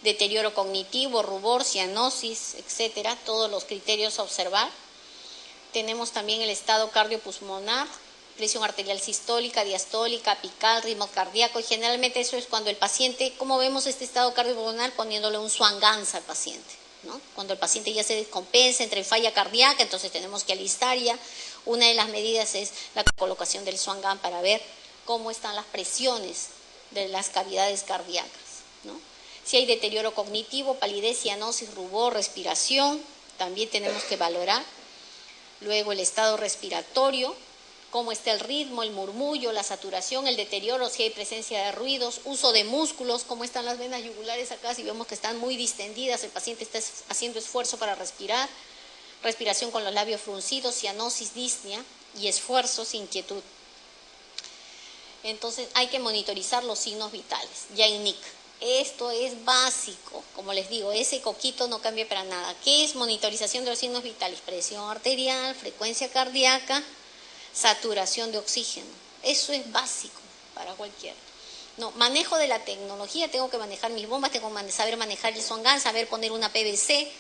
Deterioro cognitivo, rubor, cianosis, etcétera, todos los criterios a observar. Tenemos también el estado cardiopulmonar, presión arterial sistólica, diastólica, apical, ritmo cardíaco, y generalmente eso es cuando el paciente, ¿cómo vemos este estado cardiopulmonar? Poniéndole un Swan-Ganz al paciente, ¿no? Cuando el paciente ya se descompensa, entra en falla cardíaca, entonces tenemos que alistar ya. Una de las medidas es la colocación del Swan-Ganz para ver cómo están las presiones de las cavidades cardíacas, ¿no? Si hay deterioro cognitivo, palidez, cianosis, rubor, respiración, también tenemos que valorar. Luego el estado respiratorio, cómo está el ritmo, el murmullo, la saturación, el deterioro, si hay presencia de ruidos, uso de músculos, cómo están las venas yugulares acá, si vemos que están muy distendidas, el paciente está haciendo esfuerzo para respirar, respiración con los labios fruncidos, cianosis, disnea y esfuerzos, inquietud. Entonces hay que monitorizar los signos vitales, ya en NIC. Esto es básico, como les digo, ese coquito no cambia para nada. ¿Qué es monitorización de los signos vitales? Presión arterial, frecuencia cardíaca, saturación de oxígeno. Eso es básico para cualquiera. No, manejo de la tecnología, tengo que manejar mis bombas, tengo que saber manejar el Swan-Ganz, saber poner una PVC,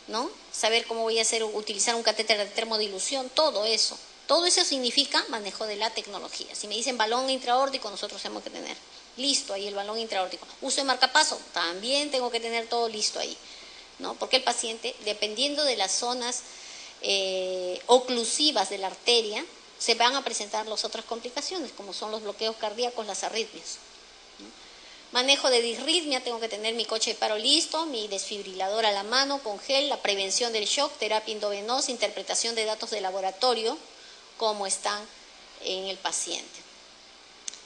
¿no? Saber cómo voy a utilizar un catéter de termodilución, todo eso. Todo eso significa manejo de la tecnología. Si me dicen balón intraórtico, nosotros tenemos que tener listo ahí el balón intraórtico. Uso de marcapaso, también tengo que tener todo listo ahí, ¿no? Porque el paciente, dependiendo de las zonas oclusivas de la arteria, se van a presentar las otras complicaciones, como son los bloqueos cardíacos, las arritmias, ¿no? Manejo de disritmia, tengo que tener mi coche de paro listo, mi desfibrilador a la mano con gel, la prevención del shock, terapia endovenosa, interpretación de datos de laboratorio, cómo están en el paciente.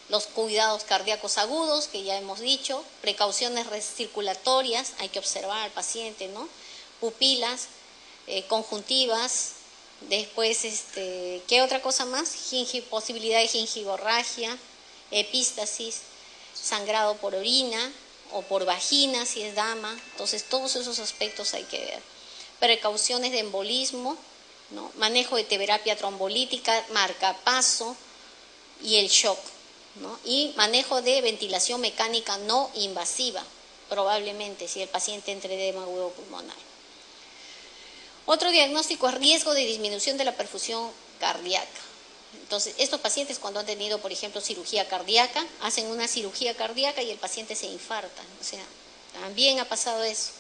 Los cuidados cardíacos agudos, que ya hemos dicho, precauciones circulatorias, hay que observar al paciente, ¿no? Pupilas, conjuntivas, después, ¿qué otra cosa más? Posibilidad de gingivomorragia, epístasis, sangrado por orina o por vagina, si es dama. Entonces, todos esos aspectos hay que ver. Precauciones de embolismo, ¿no? Manejo de terapia trombolítica, marcapaso y el shock, ¿no? Y manejo de ventilación mecánica no invasiva, probablemente, si el paciente entre edema agudo pulmonar. Otro diagnóstico es riesgo de disminución de la perfusión cardíaca. Entonces, estos pacientes cuando han tenido, por ejemplo, cirugía cardíaca, hacen una cirugía cardíaca y el paciente se infarta. O sea, también ha pasado eso.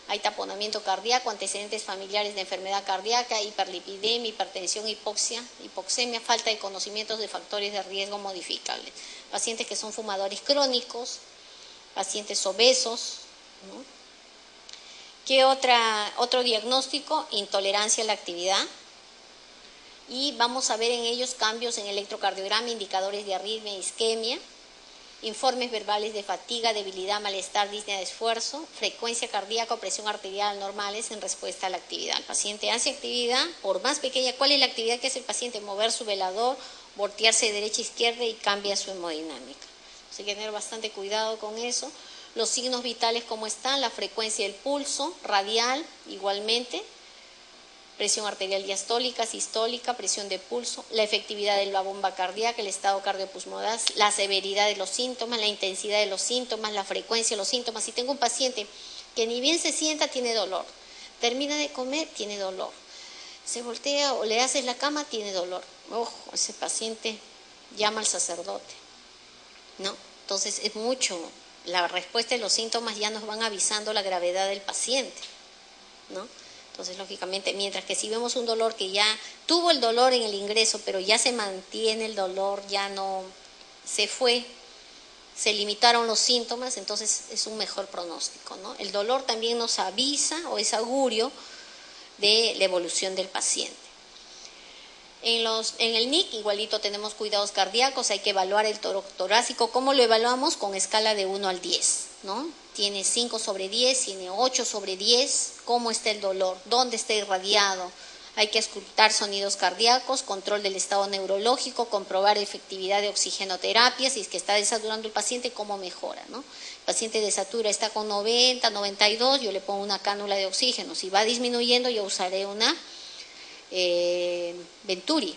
Hay taponamiento cardíaco, antecedentes familiares de enfermedad cardíaca, hiperlipidemia, hipertensión, hipoxemia, falta de conocimientos de factores de riesgo modificables. Pacientes que son fumadores crónicos, pacientes obesos, ¿no? ¿Qué otro diagnóstico? Intolerancia a la actividad. Y vamos a ver en ellos cambios en electrocardiograma, indicadores de arritmia e isquemia, informes verbales de fatiga, debilidad, malestar, disnea de esfuerzo, frecuencia cardíaca o presión arterial normales en respuesta a la actividad. El paciente hace actividad, por más pequeña, ¿cuál es la actividad que hace el paciente? Mover su velador, voltearse de derecha a izquierda y cambia su hemodinámica. Hay que tener bastante cuidado con eso. Los signos vitales, ¿cómo están? La frecuencia del pulso, radial, igualmente, presión arterial diastólica, sistólica, presión de pulso, la efectividad de la bomba cardíaca, el estado cardiopulmonar, la severidad de los síntomas, la intensidad de los síntomas, la frecuencia de los síntomas. Si tengo un paciente que ni bien se sienta, tiene dolor, termina de comer, tiene dolor, se voltea o le haces la cama, tiene dolor. Ojo, ese paciente llama al sacerdote, ¿no? Entonces es mucho. La respuesta de los síntomas ya nos van avisando la gravedad del paciente, ¿no? Entonces, lógicamente, mientras que si vemos un dolor que ya tuvo el dolor en el ingreso, pero ya se mantiene el dolor, ya no se fue, se limitaron los síntomas, entonces es un mejor pronóstico, ¿no? El dolor también nos avisa o es augurio de la evolución del paciente. En el NIC igualito tenemos cuidados cardíacos, hay que evaluar el torácico. ¿Cómo lo evaluamos? Con escala de 1 al 10, ¿no? Tiene 5/10, tiene 8/10, ¿cómo está el dolor? ¿Dónde está irradiado? Hay que escuchar sonidos cardíacos, control del estado neurológico, comprobar efectividad de oxigenoterapia, si es que está desaturando el paciente, cómo mejora, ¿no? El paciente desatura, está con 90, 92, yo le pongo una cánula de oxígeno. Si va disminuyendo, yo usaré una Venturi.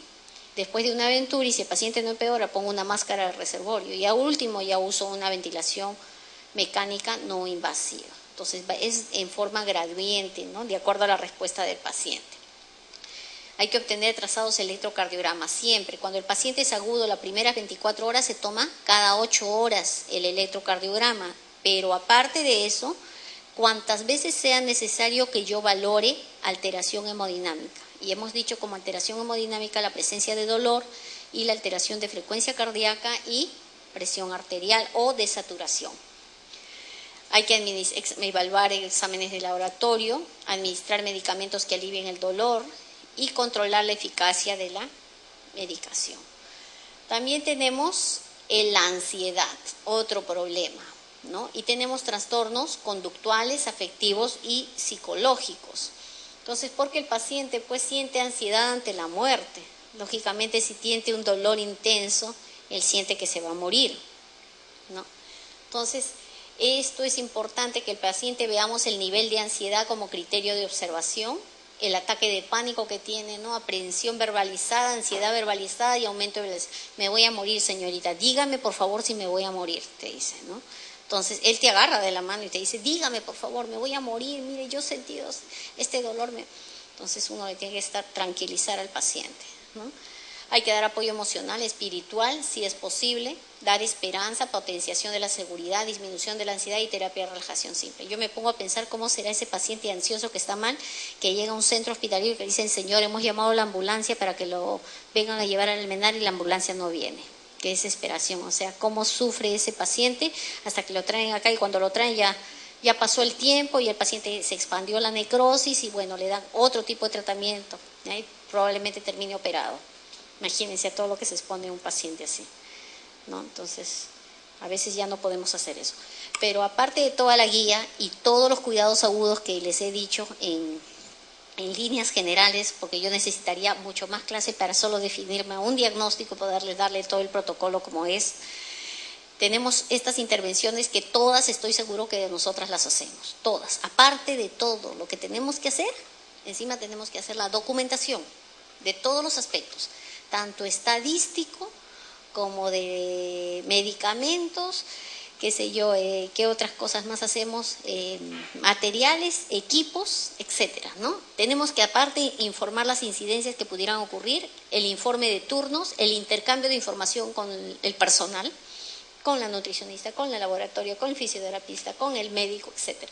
Después de una Venturi, si el paciente no empeora, pongo una máscara de reservorio. Y a último ya uso una ventilación mecánica no invasiva. Entonces es en forma gradiente, ¿no? De acuerdo a la respuesta del paciente. Hay que obtener trazados electrocardiogramas siempre. Cuando el paciente es agudo, las primeras 24 horas se toma cada 8 horas el electrocardiograma. Pero aparte de eso, cuantas veces sea necesario que yo valore alteración hemodinámica. Y hemos dicho como alteración hemodinámica la presencia de dolor y la alteración de frecuencia cardíaca y presión arterial o desaturación. Hay que evaluar exámenes de laboratorio, administrar medicamentos que alivien el dolor y controlar la eficacia de la medicación. También tenemos la ansiedad, otro problema, ¿no? Y tenemos trastornos conductuales, afectivos y psicológicos. Entonces, porque el paciente pues siente ansiedad ante la muerte. Lógicamente, si siente un dolor intenso, él siente que se va a morir, ¿no? Entonces, esto es importante que el paciente veamos el nivel de ansiedad como criterio de observación, el ataque de pánico que tiene, ¿no? Aprehensión verbalizada, ansiedad verbalizada y aumento de... Me voy a morir, señorita, dígame por favor si me voy a morir, te dice, ¿no? Entonces, él te agarra de la mano y te dice, dígame por favor, me voy a morir, mire, yo he sentido este dolor. Entonces, uno le tiene que tranquilizar al paciente, ¿no? Hay que dar apoyo emocional, espiritual, si es posible, dar esperanza, potenciación de la seguridad, disminución de la ansiedad y terapia de relajación simple. Yo me pongo a pensar cómo será ese paciente ansioso que está mal, que llega a un centro hospitalario y que dicen, señor, hemos llamado a la ambulancia para que lo vengan a llevar al Almenar y la ambulancia no viene. Qué desesperación, o sea, cómo sufre ese paciente hasta que lo traen acá y cuando lo traen ya pasó el tiempo y el paciente se expandió la necrosis y bueno, le dan otro tipo de tratamiento, ¿eh? Probablemente termine operado. Imagínense a todo lo que se expone un paciente así, ¿no? Entonces, a veces ya no podemos hacer eso. Pero aparte de toda la guía y todos los cuidados agudos que les he dicho en líneas generales, porque yo necesitaría mucho más clase para solo definirme un diagnóstico, poderles darle todo el protocolo como es. Tenemos estas intervenciones que todas estoy seguro que nosotras las hacemos, todas. Aparte de todo lo que tenemos que hacer, encima tenemos que hacer la documentación de todos los aspectos, tanto estadístico como de medicamentos, qué sé yo, qué otras cosas más hacemos, materiales, equipos, etcétera, ¿no? Tenemos que aparte informar las incidencias que pudieran ocurrir, el informe de turnos, el intercambio de información con el personal, con la nutricionista, con el laboratorio, con el fisioterapista, con el médico, etcétera.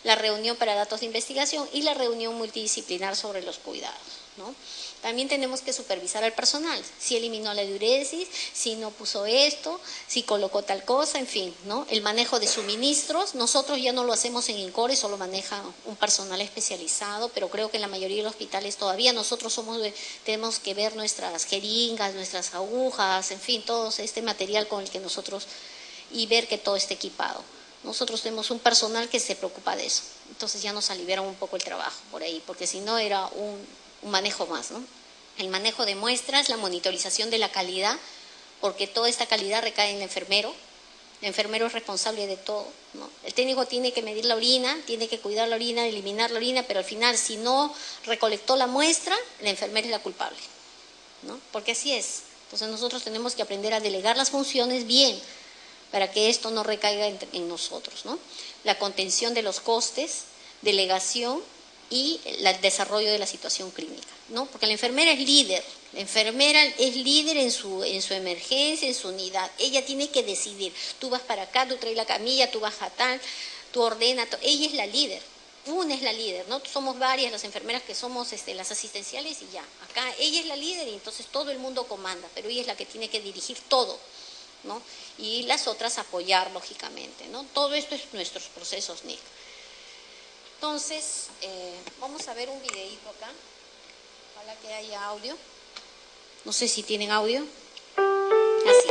La reunión para datos de investigación y la reunión multidisciplinar sobre los cuidados, ¿no? También tenemos que supervisar al personal, si eliminó la diuresis, si no puso esto, si colocó tal cosa, en fin, ¿no? El manejo de suministros, nosotros ya no lo hacemos en INCORE, solo maneja un personal especializado, pero creo que en la mayoría de los hospitales todavía nosotros tenemos que ver nuestras jeringas, nuestras agujas, en fin, todo este material con el que nosotros, y ver que todo esté equipado. Nosotros tenemos un personal que se preocupa de eso, entonces ya nos aliviaron un poco el trabajo por ahí, porque si no era un manejo más, ¿no? El manejo de muestras, la monitorización de la calidad, porque toda esta calidad recae en el enfermero es responsable de todo, ¿no? El técnico tiene que medir la orina, tiene que cuidar la orina, eliminar la orina, pero al final si no recolectó la muestra, la enfermera es la culpable, ¿no? Porque así es. Entonces nosotros tenemos que aprender a delegar las funciones bien, para que esto no recaiga en nosotros, ¿no? La contención de los costes, delegación y el desarrollo de la situación clínica, ¿no? Porque la enfermera es líder en su emergencia, en su unidad. Ella tiene que decidir, tú vas para acá, tú traes la camilla, tú vas a tal, tú ordenas, ella es la líder. Una es la líder, ¿no? Somos varias las enfermeras que somos las asistenciales y ya. Acá ella es la líder y entonces todo el mundo comanda, pero ella es la que tiene que dirigir todo, ¿no? Y las otras apoyar, lógicamente, ¿no? Todo esto es nuestros procesos, Nick. Entonces, vamos a ver un videíto acá. Ojalá que haya audio. No sé si tienen audio. Así.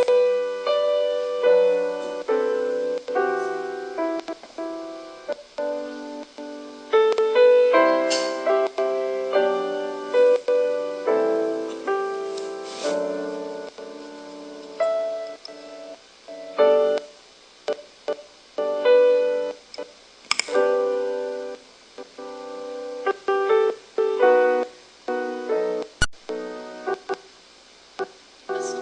Así.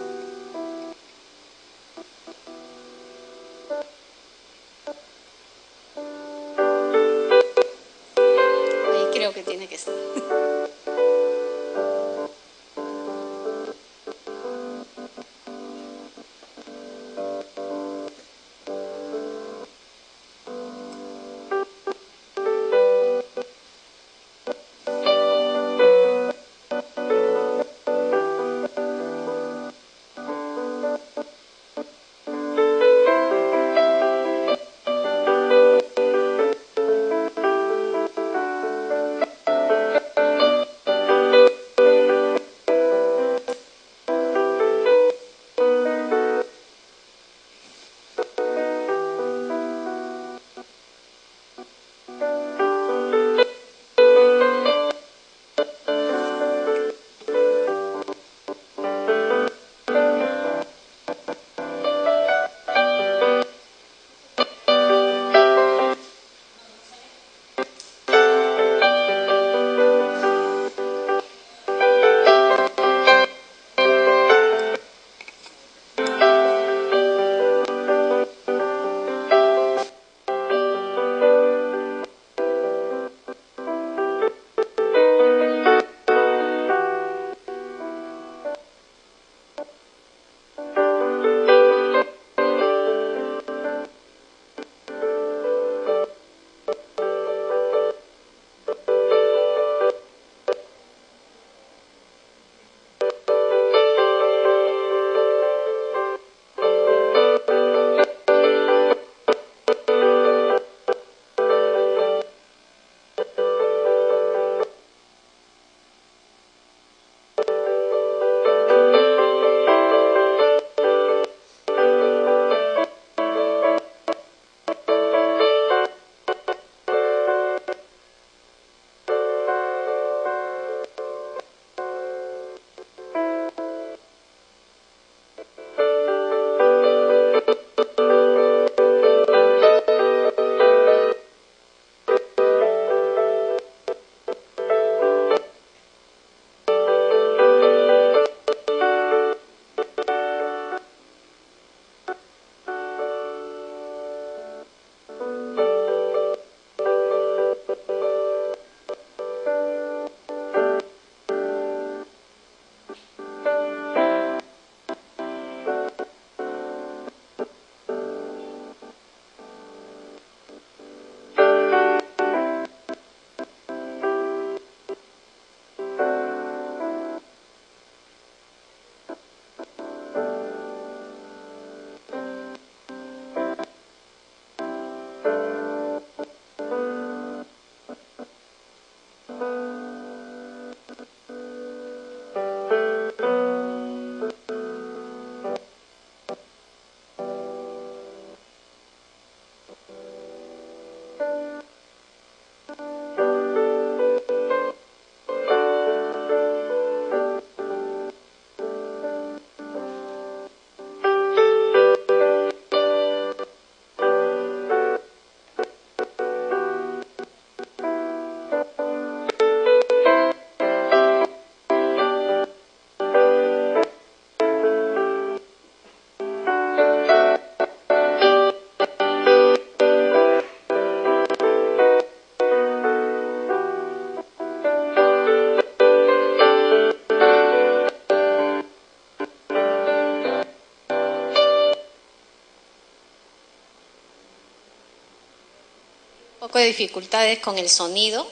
poco de dificultades con el sonido,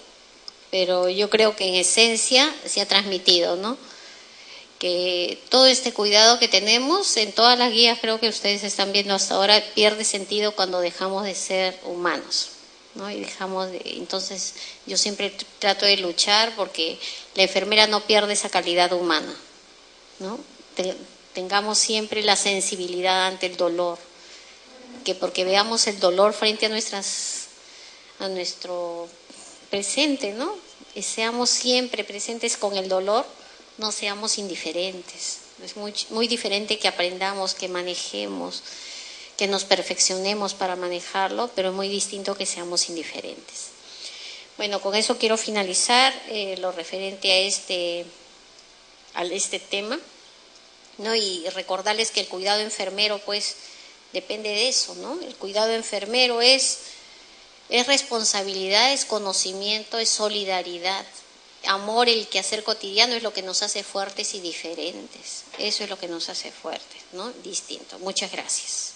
pero yo creo que en esencia se ha transmitido, ¿no? Que todo este cuidado que tenemos en todas las guías, creo que ustedes están viendo hasta ahora, pierde sentido cuando dejamos de ser humanos, ¿no? Y entonces yo siempre trato de luchar porque la enfermera no pierde esa calidad humana, ¿no? Tengamos siempre la sensibilidad ante el dolor, que porque veamos el dolor frente a nuestro presente, ¿no? Y seamos siempre presentes con el dolor, no seamos indiferentes. Es muy diferente que aprendamos, que manejemos, que nos perfeccionemos para manejarlo, pero es muy distinto que seamos indiferentes. Bueno, con eso quiero finalizar lo referente a este tema, ¿no? Y recordarles que el cuidado enfermero, pues, depende de eso, ¿no? El cuidado enfermero es responsabilidad, es conocimiento, es solidaridad. Amor, el quehacer cotidiano es lo que nos hace fuertes y diferentes. Eso es lo que nos hace fuertes, ¿no? Distinto. Muchas gracias.